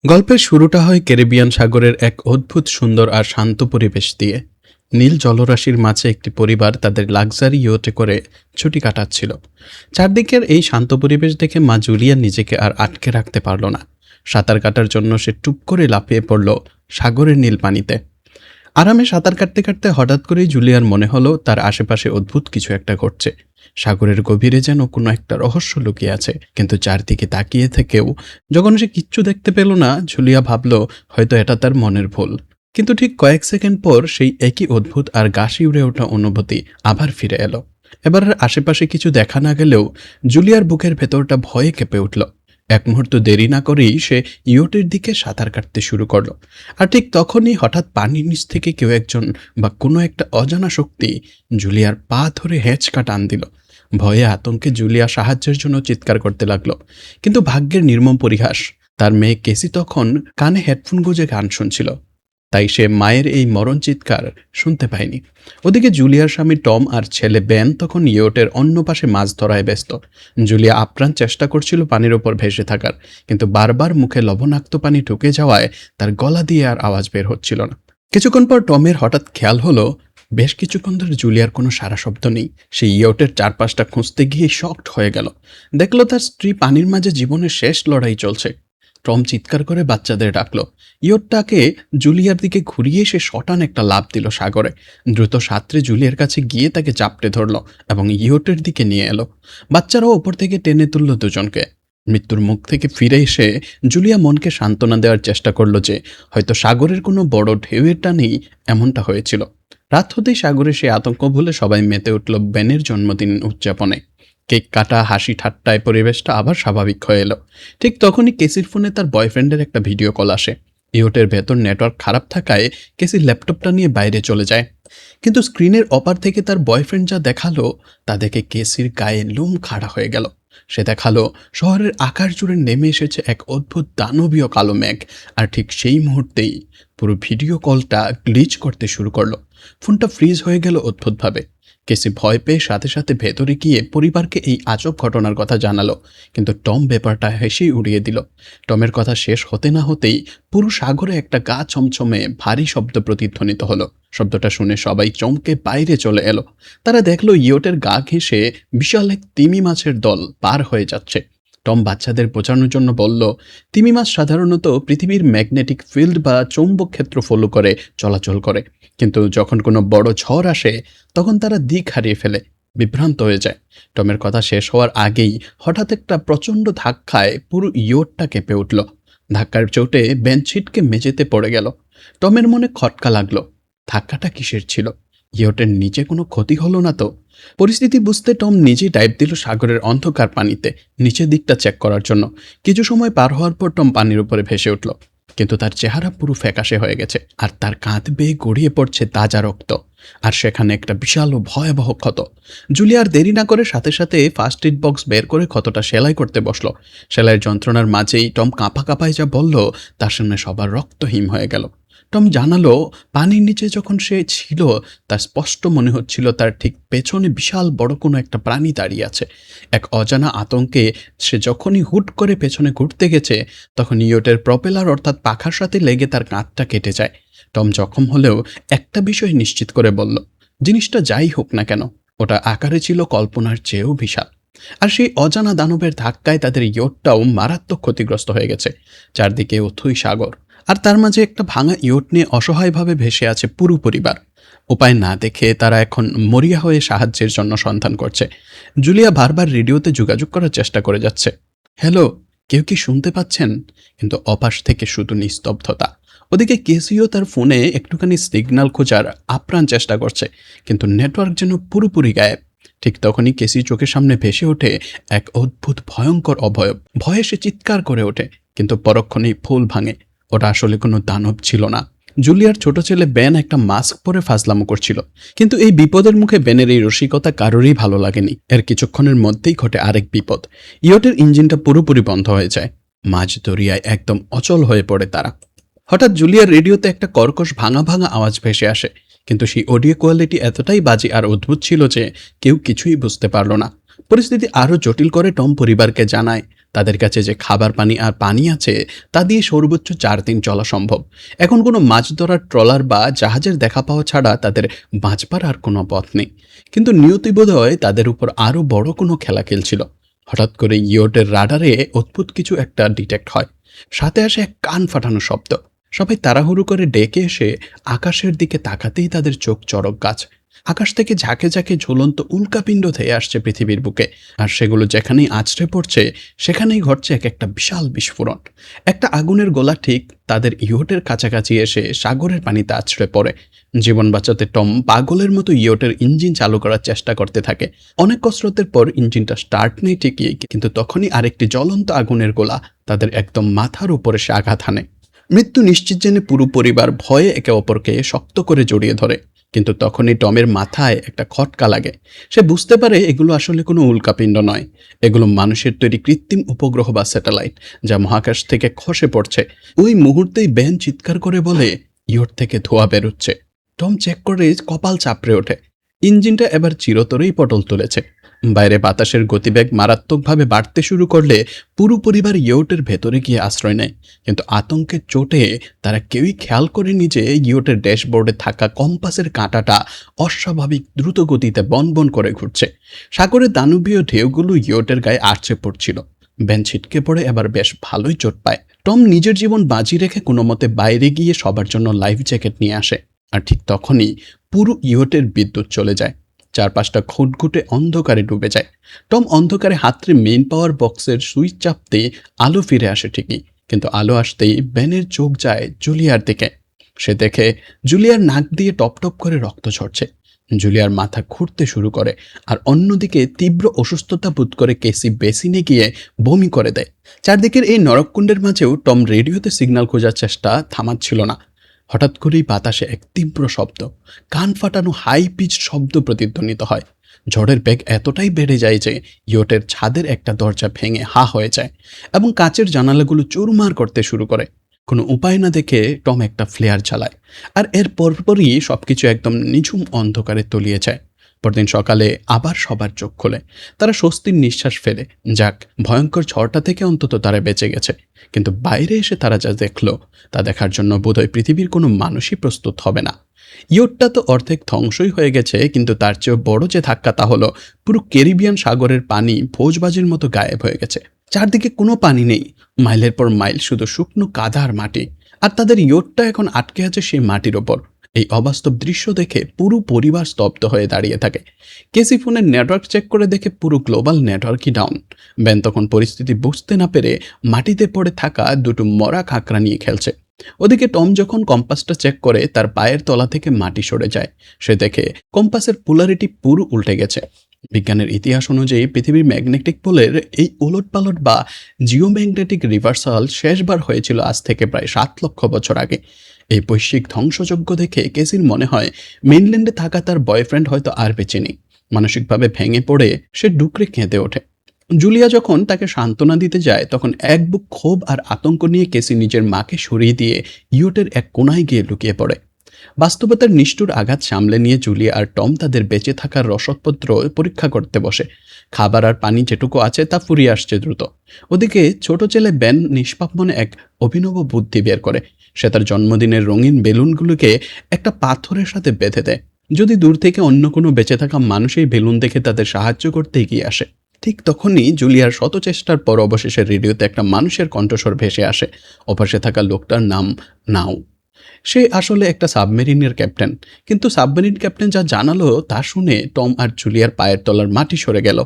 গল্পের শুরুটা হয় ক্যারিবিয়ান সাগরের এক অদ্ভুত সুন্দর আর শান্ত পরিবেশ দিয়ে। নীল জলরাশির মাঝে একটি পরিবার তাদের লাক্সারি ইয়টে করে ছুটি কাটাচ্ছিল। চারদিকের এই শান্ত পরিবেশ দেখে মা জুলিয়া নিজেকে আর আটকে রাখতে পারল না। সাঁতার কাটার জন্য সে টুপ করে লাফিয়ে পড়ল সাগরের নীল পানিতে। আরামে সাঁতার কাটতে কাটতে হঠাৎ করেই জুলিয়ার মনে হলো তার আশেপাশে অদ্ভুত কিছু একটা ঘটছে। সাগরের গভীরে যেন কোনো একটা রহস্য লুকিয়ে আছে, কিন্তু চারদিকে তাকিয়ে থেকেও যখন সে কিচ্ছু দেখতে পেল না, জুলিয়া ভাবল হয়তো এটা তার মনের ভুল। কিন্তু ঠিক কয়েক সেকেন্ড পর সেই একই অদ্ভুত আর গা শিউরে ওঠা অনুভূতি আবার ফিরে এলো। এবার আর আশেপাশে কিছু দেখা না গেলেও জুলিয়ার বুকের ভেতরটা ভয়ে কেঁপে উঠল। এক মুহূর্ত দেরি না করেই সে ইয়টের দিকে সাঁতার কাটতে শুরু করলো। আর ঠিক তখনই হঠাৎ পানির নিচ থেকে কেউ একজন বা কোনো একটা অজানা শক্তি জুলিয়ার পা ধরে হেঁচকা টান দিল। ভয়ে আতঙ্কে জুলিয়া সাহায্যের জন্য চিৎকার করতে লাগলো, কিন্তু ভাগ্যের নির্মম পরিহাস, তার মেয়ে কেসি তখন কানে হেডফোন গুঁজে গান শুনছিল, তাই সে মায়ের এই মরণ চিৎকার শুনতে পায়নি। ওদিকে জুলিয়ার স্বামী টম আর ছেলে বেন তখন ইয়টের অন্য পাশে মাছ ধরায় ব্যস্ত। জুলিয়া আপ্রাণ চেষ্টা করছিল পানির ওপর ভেসে থাকার, কিন্তু বারবার মুখে লবণাক্ত পানি ঢুকে যাওয়ায় তার গলা দিয়ে আর আওয়াজ বের হচ্ছিল না। কিছুক্ষণ পর টমের হঠাৎ খেয়াল হলো বেশ কিছুক্ষণ ধরে জুলিয়ার কোনো সারা শব্দ নেই। সে ইয়টের চারপাশটা খুঁজতে গিয়ে শকড হয়ে গেল। দেখলো তার স্ত্রী পানির মাঝে জীবনের শেষ লড়াই চলছে। টম চিৎকার করে বাচ্চাদের ডাকলো। ইয়টটাকে জুলিয়ার দিকে ঘুরিয়ে সে শটান একটা লাফ দিল সাগরে। দ্রুত সাঁতরে জুলিয়ার কাছে গিয়ে তাকে চাপটে ধরল এবং ইয়টের দিকে নিয়ে এলো। বাচ্চারাও ওপর থেকে টেনে তুলল দুজনকে। মৃত্যুর মুখ থেকে ফিরে এসে জুলিয়া মনকে সান্ত্বনা দেওয়ার চেষ্টা করলো যে হয়তো সাগরের কোনো বড় ঢেউয়ের টানেই এমনটা হয়েছিল। রাত হতেই সাগরে সে আতঙ্ক ভুলে সবাই মেতে উঠল বেনের জন্মদিন উদযাপনে। কেক কাটা, হাসি ঠাট্টায় পরিবেশটা আবার স্বাভাবিক হয়ে এলো। ঠিক তখনই কেসির ফোনে তার বয়ফ্রেন্ডের একটা ভিডিও কল আসে। ইয়টের ভেতর নেটওয়ার্ক খারাপ থাকায় কেসির ল্যাপটপটা নিয়ে বাইরে চলে যায়, কিন্তু স্ক্রিনের অপার থেকে তার বয়ফ্রেন্ড যা দেখালো তা দেখে কেসির গায়ে লোম খাড়া হয়ে গেল। সে দেখালো শহরের আকাশ জুড়ে নেমে এসেছে এক অদ্ভুত দানবীয় কালো মেঘ। আর ঠিক সেই মুহূর্তেই পুরো ভিডিও কলটা গ্লিচ করতে শুরু করলো। ফোনটা ফ্রিজ হয়ে গেল অদ্ভুতভাবে। কেসি ভয় পেয়ে সাথে সাথে ভেতরে গিয়ে পরিবারকে এই আজব ঘটনার কথা জানালো, কিন্তু টম ব্যাপারটা হেসেই উড়িয়ে দিল। টমের কথা শেষ হতে না হতেই পুরো সাগরে একটা গা ছমছমে ভারী শব্দ প্রতিধ্বনিত হলো। শব্দটা শুনে সবাই চমকে বাইরে চলে এলো। তারা দেখলো ইয়টের গা ঘেঁষে বিশাল এক তিমি মাছের দল পার হয়ে যাচ্ছে। টম বাচ্চাদের বোঝানোর জন্য বলল, তিমি মাছ সাধারণত পৃথিবীর ম্যাগনেটিক ফিল্ড বা চৌম্বক ক্ষেত্র ফলো করে চলাচল করে, কিন্তু যখন কোনো বড় ঝড় আসে তখন তারা দিক হারিয়ে ফেলে, বিভ্রান্ত হয়ে যায়। টমের কথা শেষ হওয়ার আগেই হঠাৎ একটা প্রচণ্ড ধাক্কায় পুরো ইয়টটা কেঁপে উঠল। ধাক্কার চোটে বেন ছিটকে মেঝেতে পড়ে গেল। টমের মনে খটকা লাগলো, ধাক্কাটা কিসের ছিল? ইয়টের নিচে কোনো ক্ষতি হলো না তো? পরিস্থিতি বুঝতে টম নিজেই ডাইভ দিল সাগরের অন্ধকার পানিতে নিচের দিকটা চেক করার জন্য। কিছু সময় পার হওয়ার পর টম পানির উপরে ভেসে উঠল, কিন্তু তার চেহারা পুরো ফ্যাকাশে হয়ে গেছে আর তার কাঁধ বেয়ে গড়িয়ে পড়ছে তাজা রক্ত। আর সেখানে একটা বিশাল ও ভয়াবহ ক্ষত। জুলিয়ার দেরি না করে সাথে সাথে ফার্স্ট এড বক্স বের করে ক্ষতটা সেলাই করতে বসলো। সেলাইয়ের যন্ত্রণার মাঝেই টম কাঁপা কাঁপায় যা বলল তার সামনে সবার রক্তহীন হয়ে গেল। টম জানালো পানির নিচে যখন সে ছিল তার স্পষ্ট মনে হচ্ছিল তার ঠিক পেছনে বিশাল বড় কোনো একটা প্রাণী দাঁড়িয়ে আছে। এক অজানা আতঙ্কে সে যখনই হুট করে পেছনে ঘুরতে গেছে তখন ইয়টের প্রপেলার অর্থাৎ পাখার সাথে লেগে তার কাঁধটা কেটে যায়। টম জখম হলেও একটা বিষয় নিশ্চিত করে বলল, জিনিসটা যাই হোক না কেন ওটা আকারে ছিল কল্পনার চেয়েও বিশাল। আর সেই অজানা দানবের ধাক্কায় তাদের ইয়টটাও মারাত্মক ক্ষতিগ্রস্ত হয়ে গেছে। চারদিকে অথই সাগর, আর তার মাঝে একটা ভাঙা ইয়ট নিয়ে অসহায়ভাবে ভেসে আছে পুরো পরিবার। উপায় না দেখে তারা এখন মরিয়া হয়ে সাহায্যের জন্য সন্ধান করছে। জুলিয়া বারবার রেডিওতে যোগাযোগ করার চেষ্টা করে যাচ্ছে, হ্যালো, কেউ কি শুনতে পাচ্ছেন? কিন্তু অপাশ থেকে শুধু নিস্তব্ধতা। ওদিকে কেসিও তার ফোনে একটুখানি সিগন্যাল খোঁজার আপ্রাণ চেষ্টা করছে, কিন্তু নেটওয়ার্ক যেন পুরোপুরি গায়েব। ঠিক তখনই কেসি চোখের সামনে ভেসে ওঠে এক অদ্ভুত ভয়ঙ্কর অবয়ব। ভয়ে সে চিৎকার করে ওঠে, কিন্তু পরক্ষণেই ফুল ভাঙে। ওটা আসলে কোনো দানব ছিল না। জুলিয়ার ছোট ছেলে বেন একটা মাস্ক পরে ফাজলামো করছিল, কিন্তু এই বিপদের মুখে বেনের এই রসিকতা কারোরই ভালো লাগেনি। এর কিছুক্ষণের মধ্যেই ঘটে আরেক বিপদ। ইয়টের ইঞ্জিনটা পুরোপুরি বন্ধ হয়ে যায়। মাঝ দরিয়ায় একদম অচল হয়ে পড়ে তারা। হঠাৎ জুলিয়ার রেডিওতে একটা কর্কশ ভাঙা ভাঙা আওয়াজ ভেসে আসে, কিন্তু সেই অডিও কোয়ালিটি এতটাই বাজে আর অদ্ভুত ছিল যে কেউ কিছুই বুঝতে পারল না। পরিস্থিতি আরও জটিল করে টম পরিবারকে জানায়, তাদের কাছে যে খাবার পানি আর পানি আছে তা দিয়ে সর্বোচ্চ 4 দিন চলা সম্ভব। এখন কোনো মাছ ধরার ট্রলার বা জাহাজের দেখা পাওয়া ছাড়া তাদের বাঁচবার আর কোনো পথ নেই। কিন্তু নিয়তি বোধহয় তাদের উপর আরও বড় কোনো খেলা খেলছিল। হঠাৎ করে ইয়টের রাডারে অদ্ভুত কিছু একটা ডিটেক্ট হয়। সাথে আসে এক কান ফাটানো শব্দ। সবাই তাড়াহুড়ো করে ডেকে এসে আকাশের দিকে তাকাতেই তাদের চোখ চড়ক গাছ। আকাশ থেকে ঝাঁকে ঝাঁকে ঝুলন্ত উল্কাপিণ্ড ধেয়ে আসছে পৃথিবীর বুকে, আর সেগুলো যেখানেই আছড়ে পড়ছে সেখানেই ঘটছে এক একটা বিশাল বিস্ফোরণ। একটা আগুনের গোলা ঠিক তাদের ইয়টের কাছাকাছি এসে সাগরের পানিতে আছড়ে পড়ে। জীবন বাঁচাতে টম পাগলের মতো ইয়টের ইঞ্জিন চালু করার চেষ্টা করতে থাকে। অনেক কসরতের পর ইঞ্জিনটা স্টার্ট নেই ঠিকই, কিন্তু তখনই আরেকটি জ্বলন্ত আগুনের গোলা তাদের একদম মাথার উপরে সে আঘাত হানে। মৃত্যু নিশ্চিত জেনে পুরো পরিবার ভয়ে একে অপরকে শক্ত করে জড়িয়ে ধরে। কিন্তু তখনই টমের মাথায় একটা খটকা লাগে। সে বুঝতে পারে এগুলো আসলে কোনো উল্কাপিণ্ড নয়, এগুলো মানুষের তৈরি কৃত্রিম উপগ্রহ বা স্যাটেলাইট, যা মহাকাশ থেকে খসে পড়ছে। ওই মুহূর্তেই বেন চিৎকার করে বলে, ইয়ট থেকে ধোঁয়া বেরোচ্ছে। টম চেক করে কপাল চাপড়ে ওঠে। ইঞ্জিনটা এবার চিরতরেই পটল তুলেছে। বাইরে বাতাসের গতিবেগ মারাত্মকভাবে বাড়তে শুরু করলে পুরো পরিবার ইয়টের ভেতরে গিয়ে আশ্রয় নেয়। কিন্তু আতঙ্কের চোটে তারা কেউই খেয়াল করেনি যে ইয়টের ড্যাশবোর্ডে থাকা কম্পাসের কাঁটাটা অস্বাভাবিক দ্রুত গতিতে বনবন করে ঘুরছে। সাগরের দানবীয় ঢেউগুলো ইয়টের গায়ে আছড়ে পড়ছিল। বেন ছিটকে পড়ে এবার বেশ ভালোই চোট পায়। টম নিজের জীবন বাজি রেখে কোনো মতে বাইরে গিয়ে সবার জন্য লাইফ জ্যাকেট নিয়ে আসে। আর ঠিক তখনই পুরো ইয়টের বিদ্যুৎ চলে যায়। চারপাশটা ঘুটঘুটে অন্ধকারে ডুবে যায়। টম অন্ধকারে হাতড়ে মেইন পাওয়ার বক্সের সুইচ চাপতে আলো ফিরে আসে ঠিকই, কিন্তু আলো আসতেই বেনের চোখ যায় জুলিয়ার দিকে। সে দেখে জুলিয়ার নাক দিয়ে টপ টপ করে রক্ত ঝরছে। জুলিয়ার মাথা ঘুরতে শুরু করে, আর অন্যদিকে তীব্র অসুস্থতা বোধ করে কেসি বেসিনে গিয়ে বমি করে দেয়। চারদিকের এই নরককুণ্ডের মাঝেও টম রেডিওতে সিগন্যাল খোঁজার চেষ্টা থামাচ্ছিল না। হঠাৎ করেই বাতাসে এক তীব্র শব্দ, কান ফাটানো হাই পিচ শব্দ প্রতিধ্বনিত হয়। ঝড়ের বেগ এতটাই বেড়ে যায় যে ইয়টের ছাদের একটা দরজা ভেঙে হা হয়ে যায় এবং কাচের জানালাগুলো চুরমার করতে শুরু করে। কোনো উপায় না দেখে টম একটা ফ্লেয়ার চালায়, আর এর পরপরই সবকিছু একদম নিঝুম অন্ধকারে তলিয়ে যায়। পরদিন সকালে আবার সবার চোখ খোলে। তারা স্বস্তির নিঃশ্বাস ফেলে, যাক, ভয়ঙ্কর ঝড়টা থেকে অন্তত তারা বেঁচে গেছে। কিন্তু বাইরে এসে তারা যা দেখলো তা দেখার জন্য বোধহয় পৃথিবীর কোনো মানুষই প্রস্তুত হবে না। ইয়টটা তো অর্ধেক ধ্বংসই হয়ে গেছে, কিন্তু তার চেয়েও বড় যে ধাক্কা তা হলো পুরো ক্যারিবিয়ান সাগরের পানি ভোজবাজির মতো গায়েব হয়ে গেছে। চারদিকে কোনো পানি নেই, মাইলের পর মাইল শুধু শুকনো কাদা আর মাটি, আর তাদের ইয়টটা এখন আটকে আছে সেই মাটির ওপর। এই অবাস্তব দৃশ্য দেখে পুরো পরিবার স্তব্ধ হয়ে দাঁড়িয়ে থাকে। কেসি ফোনের নেটওয়ার্ক চেক করে দেখে পুরো গ্লোবাল নেটওয়ার্কই ডাউন। বেন তখন পরিস্থিতি বুঝতে না পেরে মাটিতে পড়ে থাকা দুটো মরা কাঁকড়া নিয়ে খেলছে। ওদিকে টম যখন কম্পাসটা চেক করে তার পায়ের তলা থেকে মাটি সরে যায়। সে দেখে কম্পাসের পোলারিটি পুরো উল্টে গেছে। বিজ্ঞানের ইতিহাস অনুযায়ী পৃথিবীর ম্যাগনেটিক পোলের এই উলটপালট বা জিওম্যাগনেটিক রিভার্সাল শেষবার হয়েছিল আজ থেকে প্রায় 7 লক্ষ বছর আগে। এই বৈশ্বিক ধ্বংসযজ্ঞ দেখে কেসির মনে হয় মেইনল্যান্ডে থাকা তার বয়ফ্রেন্ড হয়তো আর বেঁচে নেই। মানসিকভাবে ভেঙে পড়ে সে ডুকরে কেঁদে ওঠে। জুলিয়া যখন তাকে সান্ত্বনা দিতে যায় তখন এক বুক ক্ষোভ আর আতঙ্ক নিয়ে কেসি নিজের মাকে সরিয়ে দিয়ে ইয়টের এক কোনায় গিয়ে লুকিয়ে পড়ে। বাস্তবতার নিষ্ঠুর আঘাত সামলে নিয়ে জুলিয়া আর টম তাদের বেঁচে থাকার রসদপত্র পরীক্ষা করতে বসে। খাবার আর পানি যেটুকু আছে তা ফুরিয়ে আসছে দ্রুত। ওদিকে ছোট ছেলে বেন নিষ্পাপ মনে এক অভিনব বুদ্ধি বের করে। সে তার জন্মদিনের রঙিন বেলুনগুলোকে একটা পাথরের সাথে বেঁধে দেয়, যদি দূর থেকে অন্য কোনো বেঁচে থাকা মানুষ এই বেলুন দেখে তাদের সাহায্য করতে এগিয়ে আসে। ঠিক তখনই জুলিয়ার শত চেষ্টার পর অবশেষে রেডিওতে একটা মানুষের কণ্ঠস্বর ভেসে আসে। অপাশে থাকা লোকটার নাম নাও। সে আসলে একটা সাবমেরিনের ক্যাপ্টেন, কিন্তু সাবমেরিন ক্যাপ্টেন যা জানালো তা শুনে টম আর জুলিয়ার পায়ের তলার মাটি সরে গেল।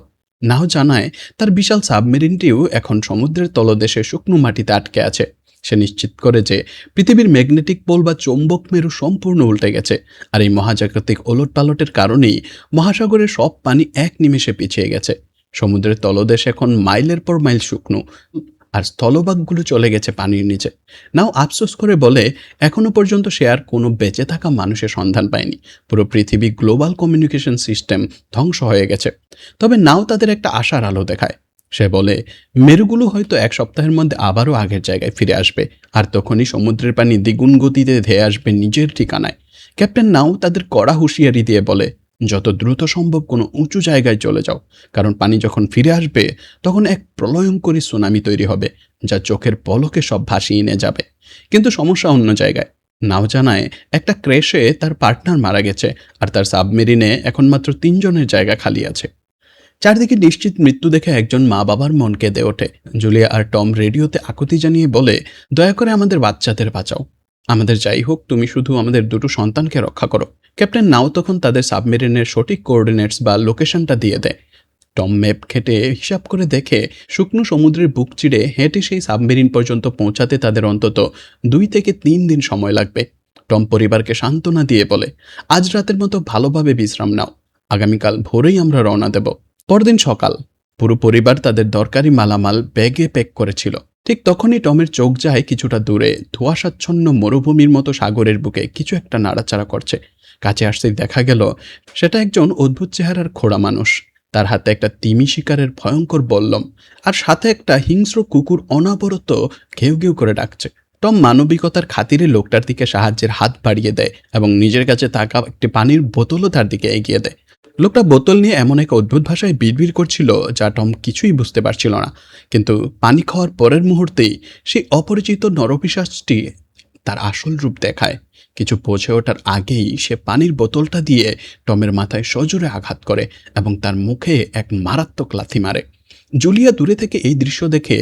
নাও জানায় তার বিশাল সাবমেরিনটিও এখন সমুদ্রের তলদেশে শুকনো মাটিতে আটকে আছে। সে নিশ্চিত করে যে পৃথিবীর ম্যাগনেটিক পোল বা চৌম্বক মেরু সম্পূর্ণ উল্টে গেছে, আর এই মহাজাগতিক ওলটপালটের কারণেই মহাসাগরের সব পানি এক নিমেষে পিছিয়ে গেছে। সমুদ্রের তলদেশ এখন মাইলের পর মাইল শুকনো, আর স্থলভাগগুলো চলে গেছে পানির নিচে। নাও আফসোস করে বলে এখনো পর্যন্ত সে আর কোনো বেঁচে থাকা মানুষের সন্ধান পায়নি। পুরো পৃথিবী গ্লোবাল কমিউনিকেশন সিস্টেম ধ্বংস হয়ে গেছে। তবে নাও তাদের একটা আশার আলো দেখায়। সে বলে মেরুগুলো হয়তো 1 সপ্তাহের মধ্যে আবারও আগের জায়গায় ফিরে আসবে, আর তখনই সমুদ্রের পানি দ্বিগুণ গতিতে ধেয়ে আসবে নিজের ঠিকানায়। ক্যাপ্টেন নাও তাদের কড়া হুঁশিয়ারি দিয়ে বলে, যত দ্রুত সম্ভব কোনো উঁচু জায়গায় চলে যাও, কারণ পানি যখন ফিরে আসবে তখন এক প্রলয়ঙ্করী সুনামি তৈরি হবে, যা চোখের পলকে সব ভাসিয়ে নিয়ে যাবে। কিন্তু সমস্যা অন্য জায়গায়। নাও জানায় একটা ক্র্যাশে তার পার্টনার মারা গেছে, আর তার সাবমেরিনে এখন মাত্র 3 জনের জায়গা খালি আছে। চারদিকে নিশ্চিত মৃত্যু দেখে একজন মা বাবার মন কেঁদে ওঠে। জুলিয়া আর টম রেডিওতে আকুতি জানিয়ে বলে, দয়া করে আমাদের বাচ্চাদের বাঁচাও। আমাদের যাই হোক, তুমি শুধু আমাদের দুটো সন্তানকে রক্ষা করো। ক্যাপ্টেন নাও তখন তাদের সাবমেরিনের সঠিক কোঅর্ডিনেটস বা লোকেশনটা দিয়ে দেয়। টম ম্যাপ ঘেটে হিসাব করে দেখে শুকনো সমুদ্রের বুক চিড়ে হেঁটে সেই সাবমেরিন পর্যন্ত পৌঁছাতে তাদের অন্তত 2 থেকে 3 দিন সময় লাগবে। টম পরিবারকে সান্ত্বনা দিয়ে বলে, আজ রাতের মতো ভালোভাবে বিশ্রাম নাও, আগামীকাল ভোরেই আমরা রওনা দেব। পরদিন সকাল। পুরো পরিবার তাদের দরকারি মালামাল ব্যাগে প্যাক করেছিল। ঠিক তখনই টমের চোখ যায় কিছুটা দূরে ধোঁয়াশাচ্ছন্ন মরুভূমির মতো সাগরের বুকে কিছু একটা নাড়াচাড়া করছে। কাছে আসতেই দেখা গেল সেটা একজন অদ্ভুত চেহারার খোড়া মানুষ। তার হাতে একটা তিমি শিকারের ভয়ঙ্কর বল্লম, আর সাথে একটা হিংস্র কুকুর অনবরত ঘেউ ঘেউ করে ডাকছে। টম মানবিকতার খাতিরে লোকটার দিকে সাহায্যের হাত বাড়িয়ে দেয় এবং নিজের কাছে থাকা একটি পানির বোতলও তার দিকে এগিয়ে দেয়। লোকটা বোতল নিয়ে এমন এক অদ্ভুত ভাষায় বিড়বিড় করছিল যা টম কিছুই বুঝতে পারছিল না। কিন্তু পানি খাওয়ার পরের মুহূর্তেই সেই অপরিচিত নরপিশাচটি তার আসল রূপ দেখায়। কিছু পৌঁছে ওঠার আগেই সে পানির বোতলটা দিয়ে টমের মাথায় সজোরে আঘাত করে এবং তার মুখে এক মারাত্মক লাথি মারে। জুলিয়া দূরে থেকে এই দৃশ্য দেখে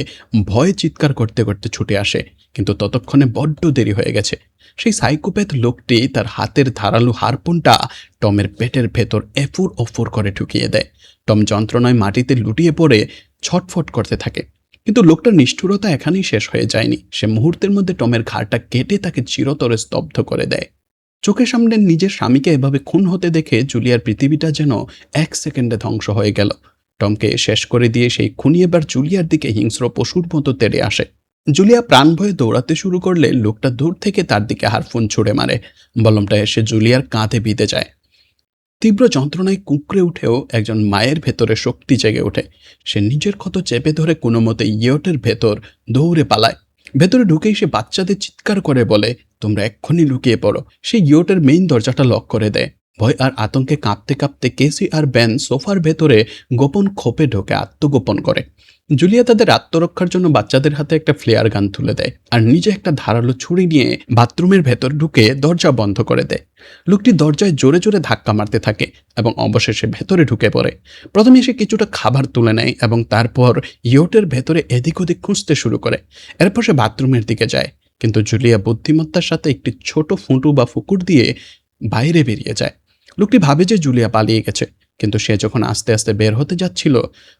ভয়ে চিৎকার করতে করতে ছুটে আসে, কিন্তু ততক্ষণে বড্ড দেরি হয়ে গেছে। সেই সাইকোপ্যাথ লোকটি তার হাতের ধারালো হারপুনটা টমের পেটের ভেতর এফুর ওফুর করে ঢুকিয়ে দেয়। টম যন্ত্রণায় মাটিতে লুটিয়ে পড়ে ছটফট করতে থাকে। কিন্তু লোকটার নিষ্ঠুরতা এখানেই শেষ হয়ে যায়নি। সে মুহূর্তের মধ্যে টমের ঘাড়টা কেটে তাকে চিরতরে স্তব্ধ করে দেয়। চোখের সামনে নিজের স্বামীকে এভাবে খুন হতে দেখে জুলিয়ার পৃথিবীটা যেন 1 সেকেন্ডে ধ্বংস হয়ে গেল। টমকে শেষ করে দিয়ে সেই খুনি এবার জুলিয়ার দিকে হিংস্র পশুর মতো তেড়ে আসে। জুলিয়া প্রাণ ভয়ে দৌড়াতে শুরু করলে লোকটা দূর থেকে তার দিকে হারফুন ছুড়ে মারে। বল্লমটা এসে জুলিয়ার কাঁধে বিঁধে যায়। তীব্র যন্ত্রণায় কুঁকড়ে উঠেও একজন মায়ের ভেতরে শক্তি জেগে ওঠে। সে নিজের ক্ষত চেপে ধরে কোনো মতে ইয়টের ভেতর দৌড়ে পালায়। ভেতরে ঢুকেই সে বাচ্চাদের চিৎকার করে বলে, তোমরা এক্ষুনি লুকিয়ে পড়ো। সে ইয়টের মেইন দরজাটা লক করে দেয়। ভয় আর আতঙ্কে কাঁপতে কাঁপতে কেসি আর বেন সোফার ভেতরে গোপন খোপে ঢোকে আত্মগোপন করে। জুলিয়া তাদের আত্মরক্ষার জন্য বাচ্চাদের হাতে একটা ফ্লেয়ার গান তুলে দেয় আর নিজে একটা ধারালো ছুরি নিয়ে বাথরুমের ভেতর ঢুকে দরজা বন্ধ করে দেয়। লোকটি দরজায় জোরে জোরে ধাক্কা মারতে থাকে এবং অবশেষে ভেতরে ঢুকে পড়ে। প্রথমে সে কিছুটা খাবার তুলে নেয় এবং তারপর ইয়টের ভেতরে এদিক ওদিক খুঁজতে শুরু করে। এরপর সে বাথরুমের দিকে যায়, কিন্তু জুলিয়া বুদ্ধিমত্তার সাথে একটি ছোট ফুঁটু বা ফুকুর দিয়ে বাইরে বেরিয়ে যায়। লোকটি ভাবে যে জুলিয়া পালিয়ে গেছে, কিন্তু সে যখন আস্তে আস্তে বের হতে যাচ্ছিল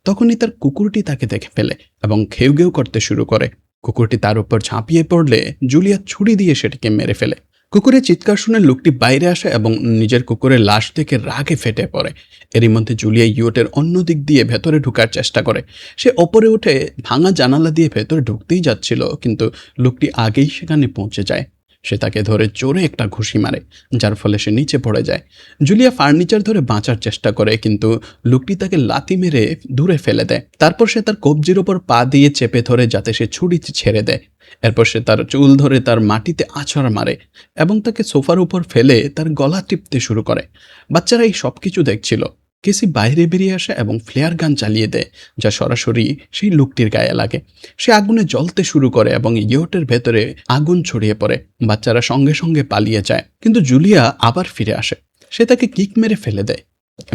তখনই তার কুকুরটি তাকে দেখে ফেলে এবং ঘেউ ঘেউ করতে শুরু করে। কুকুরটি তার উপর ঝাঁপিয়ে পড়লে জুলিয়া ছুরি দিয়ে সেটিকে মেরে ফেলে। কুকুরের চিৎকার শুনে লোকটি বাইরে আসে এবং নিজের কুকুরের লাশ দেখে রাগে ফেটে পড়ে। এরই মধ্যে জুলিয়া ইয়টের অন্য দিক দিয়ে ভেতরে ঢোকার চেষ্টা করে। সে ওপরে উঠে ভাঙা জানালা দিয়ে ভেতরে ঢুকতেই যাচ্ছিল, কিন্তু লোকটি আগেই সেখানে পৌঁছে যায়। সে তাকে ধরে জোরে একটা ঘুষি মারে, যার ফলে সে নিচে পড়ে যায়। জুলিয়া ফার্নিচার ধরে বাঁচার চেষ্টা করে, কিন্তু লোকটি তাকে লাথি মেরে দূরে ফেলে দেয়। তারপর সে তার কবজির ওপর পা দিয়ে চেপে ধরে যাতে সে ছুরিটি ছেড়ে দেয়। এরপর সে তার চুল ধরে তার মাটিতে আছড় মারে এবং তাকে সোফার উপর ফেলে তার গলা টিপতে শুরু করে। বাচ্চারা এই সব কিছু দেখছিল। কেসি বাইরে বেরিয়ে আসে এবং ফ্লেয়ার গান চালিয়ে দেয়, যা সরাসরি সেই লোকটির গায়ে লাগে। সে আগুনে জ্বলতে শুরু করে এবং ইয়টের ভেতরে আগুন ছড়িয়ে পড়ে। বাচ্চারা সঙ্গে সঙ্গে পালিয়ে যায়, কিন্তু জুলিয়া আবার ফিরে আসে। সে তাকে কিক মেরে ফেলে দেয়,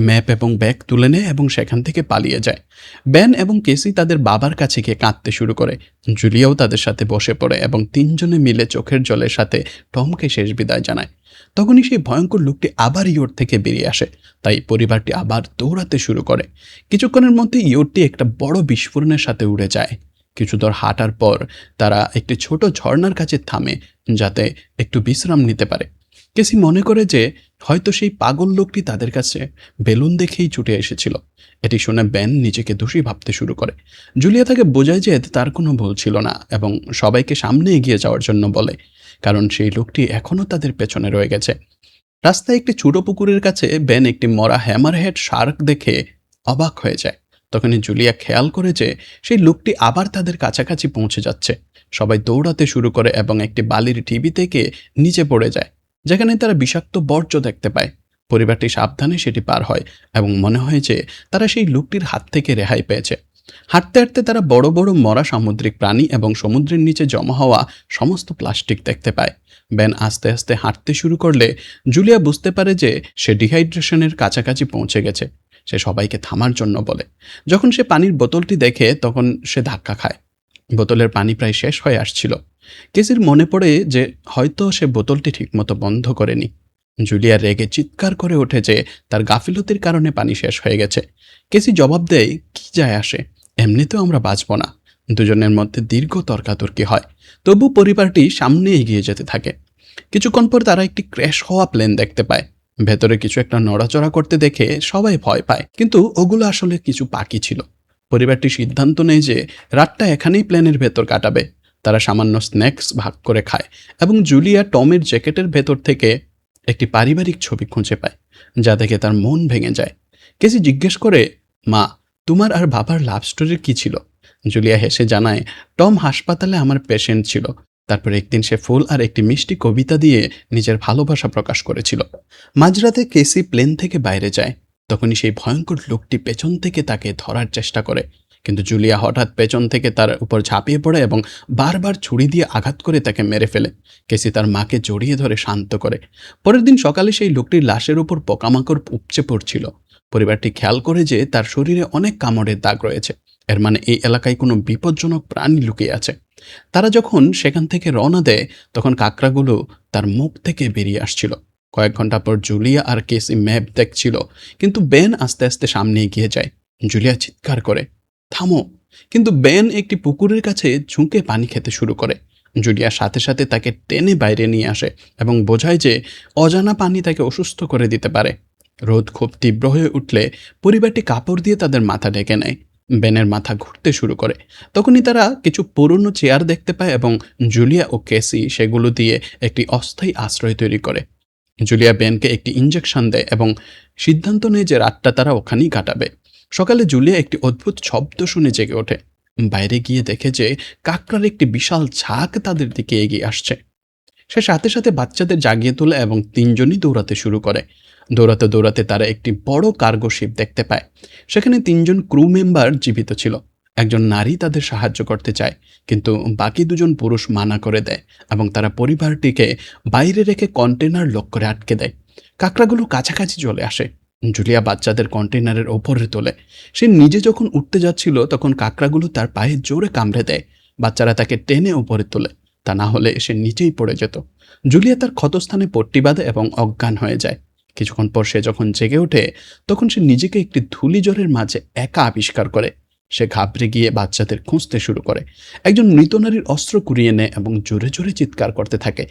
ম্যাপ এবং ব্যাগ তুলে নেয় এবং সেখান থেকে পালিয়ে যায়। বেন এবং কেসি তাদের বাবার কাছে গিয়ে কাঁদতে শুরু করে। জুলিয়াও তাদের সাথে বসে পড়ে এবং 3জনে মিলে চোখের জলের সাথে টমকে শেষ বিদায় জানায়। তখনই সেই ভয়ঙ্কর লোকটি আবার ইয়োট থেকে বেরিয়ে আসে, তাই পরিবারটি আবার দৌড়াতে শুরু করে। কিছুক্ষণের মধ্যে ইয়োটটি একটা বড় বিস্ফোরণের সাথে উড়ে যায়। কিছু দূর হাঁটার পর তারা একটি ছোট ঝর্ণার কাছে থামে, যাতে একটু বিশ্রাম নিতে পারে। কেসি মনে করে যে হয়তো সেই পাগল লোকটি তাদের কাছে বেলুন দেখেই ছুটে এসেছিল। এটি শুনে বেন নিজেকে দোষী ভাবতে শুরু করে। জুলিয়া তাকে বোঝায় যে এতে তার কোনো ভুল ছিল না এবং সবাইকে সামনে এগিয়ে যাওয়ার জন্য বলে, কারণ সেই লোকটি এখনও তাদের পেছনে রয়ে গেছে। রাস্তায় একটি ছোট পুকুরের কাছে বেন একটি মরা হ্যামারহেড শার্ক দেখে অবাক হয়ে যায়। তখনই জুলিয়া খেয়াল করে যে সেই লোকটি আবার তাদের কাছাকাছি পৌঁছে যাচ্ছে। সবাই দৌড়াতে শুরু করে এবং একটি বালির টিভি থেকে নিচে পড়ে যায়, যেখানে তারা বিষাক্ত বর্জ্য দেখতে পায়। পরিবারটি সাবধানে সেটি পার হয় এবং মনে হয় যে তারা সেই লোকটির হাত থেকে রেহাই পেয়েছে। হাঁটতে হাঁটতে তারা বড় বড় মরা সামুদ্রিক প্রাণী এবং সমুদ্রের নিচে জমা হওয়া সমস্ত প্লাস্টিক দেখতে পায়। বেন আস্তে আস্তে হাঁটতে শুরু করলে জুলিয়া বুঝতে পারে যে সে ডিহাইড্রেশনের কাছাকাছি পৌঁছে গেছে। সে সবাইকে থামার জন্য বলে। যখন সে পানির বোতলটি দেখে তখন সে ধাক্কা খায়। বোতলের পানি প্রায় শেষ হয়ে আসছিল। কেসির মনে পড়ে যে হয়তো সে বোতলটি ঠিকমতো বন্ধ করেনি। জুলিয়া রেগে চিৎকার করে ওঠে যে তার গাফিলতির কারণে পানি শেষ হয়ে গেছে। কেসি জবাব দেয়, কি যায় আসে, এমনিতেও আমরা বাঁচব না। দুজনের মধ্যে দীর্ঘ তর্কাতর্কি হয়। তবু পরিবারটি সামনে এগিয়ে যেতে থাকে। কিছুক্ষণ পর তারা একটি ক্র্যাশ হওয়া প্লেন দেখতে পায়। ভেতরে কিছু একটা নড়াচড়া করতে দেখে সবাই ভয় পায়, কিন্তু ওগুলো আসলে কিছু পাখি ছিল। পরিবারটি সিদ্ধান্ত নেয় যে রাতটা এখানেই প্লেনের ভেতর কাটাবে। তারা সামান্য স্ন্যাক্স ভাগ করে খায় এবং জুলিয়া টমের জ্যাকেটের ভেতর থেকে একটি পারিবারিক ছবি খুঁজে পায়, যা দেখে তার মন ভেঙে যায়। কেসি জিজ্ঞেস করে, মা, তোমার আর বাবার লাভ স্টোরির কি ছিল? জুলিয়া হেসে জানায়, টম হাসপাতালে আমার পেশেন্ট ছিল। তারপর একদিন সে ফুল আর একটি মিষ্টি কবিতা দিয়ে নিজের ভালোবাসা প্রকাশ করেছিল। মাঝরাতে কেসি প্লেন থেকে বাইরে যায়। তখনই সেই ভয়ঙ্কর লোকটি পেছন থেকে তাকে ধরার চেষ্টা করে, কিন্তু জুলিয়া হঠাৎ পেছন থেকে তার উপর ঝাঁপিয়ে পড়ে এবং বারবার ছুরি দিয়ে আঘাত করে তাকে মেরে ফেলে। কেসি তার মাকে জড়িয়ে ধরে শান্ত করে। পরের দিন সকালে সেই লোকটির লাশের উপর পোকামাকড় উপচে পড়ছিল। পরিবারটি খেয়াল করে যে তার শরীরে অনেক কামড়ের দাগ রয়েছে। এর মানে এই এলাকায় কোনো বিপজ্জনক প্রাণী লুকিয়ে আছে। তারা যখন সেখান থেকে রওনা দেয় তখন কাকড়াগুলো তার মুখ থেকে বেরিয়ে আসছিল। কয়েক ঘন্টা পর জুলিয়া আর কেসি ম্যাপ দেখছিল, কিন্তু বেন আস্তে আস্তে সামনে এগিয়ে যায়। জুলিয়া চিৎকার করে, থামো! কিন্তু বেন একটি পুকুরের কাছে ঝুঁকে পানি খেতে শুরু করে। জুলিয়ার সাথে সাথে তাকে টেনে বাইরে নিয়ে আসে এবং বোঝায় যে অজানা পানি তাকে অসুস্থ করে দিতে পারে। রোদ খুব তীব্র হয়ে উঠলে পরিবারটি কাপড় দিয়ে তাদের মাথা ঢেকে নেয়। বেনের মাথা ঘুরতে শুরু করে। তখনই তারা কিছু পুরনো চেয়ার দেখতে পায় এবং জুলিয়া ও কেসি সেগুলো দিয়ে একটি অস্থায়ী আশ্রয় তৈরি করে। জুলিয়া বেনকে একটি ইঞ্জেকশন দেয় এবং সিদ্ধান্ত নেয় যে রাতটা তারা ওখানেই কাটাবে। সকালে জুলিয়া একটি অদ্ভুত শব্দ শুনে জেগে ওঠে। বাইরে গিয়ে দেখে যে কাকড়ার একটি বিশাল ঝাঁক তাদের দিকে এগিয়ে আসছে। সে সাথে সাথে বাচ্চাদের জাগিয়ে তোলে এবং তিনজনই দৌড়াতে শুরু করে। দৌড়াতে দৌড়াতে তারা একটি বড় কার্গো শিপ দেখতে পায়। সেখানে তিনজন ক্রু মেম্বার জীবিত ছিল। একজন নারী তাদের সাহায্য করতে চায়, কিন্তু বাকি দুজন পুরুষ মানা করে দেয় এবং তারা পরিবারটিকে বাইরে রেখে কন্টেনার লক করে আটকে দেয়। কাকড়াগুলো কাছাকাছি চলে আসে। জুলিয়া বাচ্চাদের কন্টেনারের ওপরে তোলে। সে নিজে যখন উঠতে যাচ্ছিল তখন কাকড়াগুলো তার পায়ে জোরে কামড়ে দেয়। বাচ্চারা তাকে টেনে উপরে তোলে, তা না হলে সে নিচেই পড়ে যেত। জুলিয়া তার ক্ষতস্থানে পট্টি বাঁধে এবং অজ্ঞান হয়ে যায়। কিছুক্ষণ পর সে যখন জেগে ওঠে তখন সে নিজেকে একটি ধূলিঝড়ের মাঝে একা আবিষ্কার করে। সে ঘাবড়ে গিয়ে বাচ্চাদের খুঁজতে শুরু করে। একজন মৃত নারীর অস্ত্র কুড়িয়ে নেয় এবং জোরে জোরে চিৎকার করতে থাকে।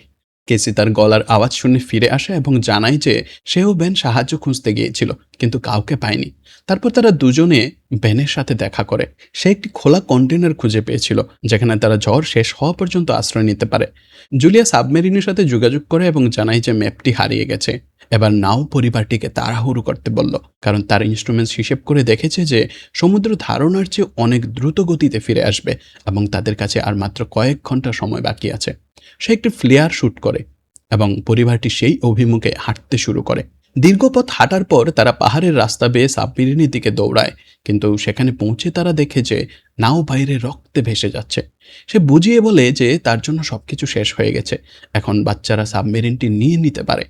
কেসি তার গলার আওয়াজ শুনে ফিরে আসে এবং জানায় যে সেও বেন সাহায্য খুঁজতে গিয়েছিল, কিন্তু কাউকে পায়নি। তারপর তারা দুজনে বেনের সাথে দেখা করে। সে একটি খোলা কন্টেনার খুঁজে পেয়েছিল যেখানে তারা ঝড় শেষ হওয়া পর্যন্ত আশ্রয় নিতে পারে। জুলিয়া সাবমেরিনের সাথে যোগাযোগ করে এবং জানায় যে ম্যাপটি হারিয়ে গেছে। এবার নাও পরিবারটিকে তাড়াহুড়ো করতে বলল, কারণ তার ইনস্ট্রুমেন্টস হিসেব করে দেখেছে যে সমুদ্র ধারণার চেয়ে অনেক দ্রুত গতিতে ফিরে আসবে এবং তাদের কাছে আর মাত্র কয়েক ঘন্টা সময় বাকি আছে। সে একটি ফ্লেয়ার শুট করে এবং পরিবারটি সেই অভিমুখে হাঁটতে শুরু করে। দীর্ঘ পথ হাঁটার পর তারা পাহাড়ের রাস্তা বেয়ে সাবমেরিনের দিকে দৌড়ায়, কিন্তু সেখানে পৌঁছে তারা দেখে যে নাও বাইরে রক্তে ভেসে যাচ্ছে। সে বুঝিয়ে বলে যে তার জন্য সবকিছু শেষ হয়ে গেছে, এখন বাচ্চারা সাবমেরিনটি নিয়ে নিতে পারে।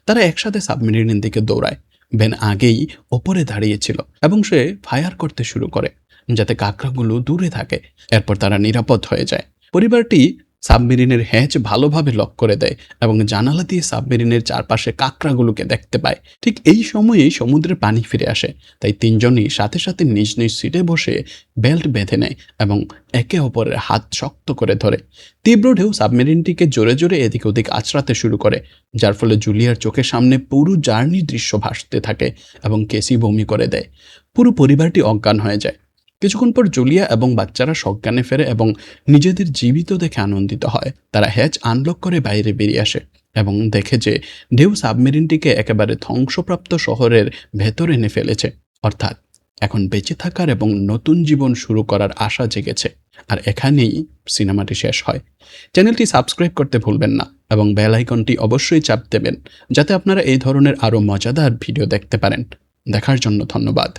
তারা একসাথে সাবমেরিনের দিকে দৌড়ায়। বেন আগেই ওপরে দাঁড়িয়েছিল এবং সে ফায়ার করতে শুরু করে যাতে কাঁকড়াগুলো দূরে থাকে। এরপর তারা নিরাপদ হয়ে যায়। পরিবারটি সাবমেরিনের হ্যাচ ভালোভাবে লক করে দেয় এবং জানালা দিয়ে সাবমেরিনের চারপাশে কাঁকড়াগুলোকে দেখতে পায়। ঠিক এই সময়েই সমুদ্রের পানি ফিরে আসে, তাই তিনজনই সাথে সাথে নিজ নিজ সিটে বসে বেল্ট বেঁধে নেয় এবং একে অপরের হাত শক্ত করে ধরে। তীব্র ঢেউ সাবমেরিনটিকে জোরে জোরে এদিক ওদিক আছড়াতে শুরু করে, যার ফলে জুলিয়ার চোখের সামনে পুরো জার্নির দৃশ্য ভাসতে থাকে এবং কেসি বমি করে দেয়। পুরো পরিবারটি অজ্ঞান হয়ে যায়। কিছুক্ষণ পর জুলিয়া এবং বাচ্চারা সজ্ঞানে ফেরে এবং নিজেদের জীবিত দেখে আনন্দিত হয়। তারা হ্যাচ আনলক করে বাইরে বেরিয়ে আসে এবং দেখে যে ঢেউ সাবমেরিনটিকে একেবারে ধ্বংসপ্রাপ্ত শহরের ভেতরে এনে ফেলেছে। অর্থাৎ এখন বেঁচে থাকার এবং নতুন জীবন শুরু করার আশা জেগেছে। আর এখানেই সিনেমাটি শেষ হয়। চ্যানেলটি সাবস্ক্রাইব করতে ভুলবেন না। এবং বেল আইকনটি অবশ্যই চাপ দেবেন যাতে আপনারা এই ধরনের আরও মজাদার ভিডিও দেখতে পারেন। দেখার জন্য ধন্যবাদ।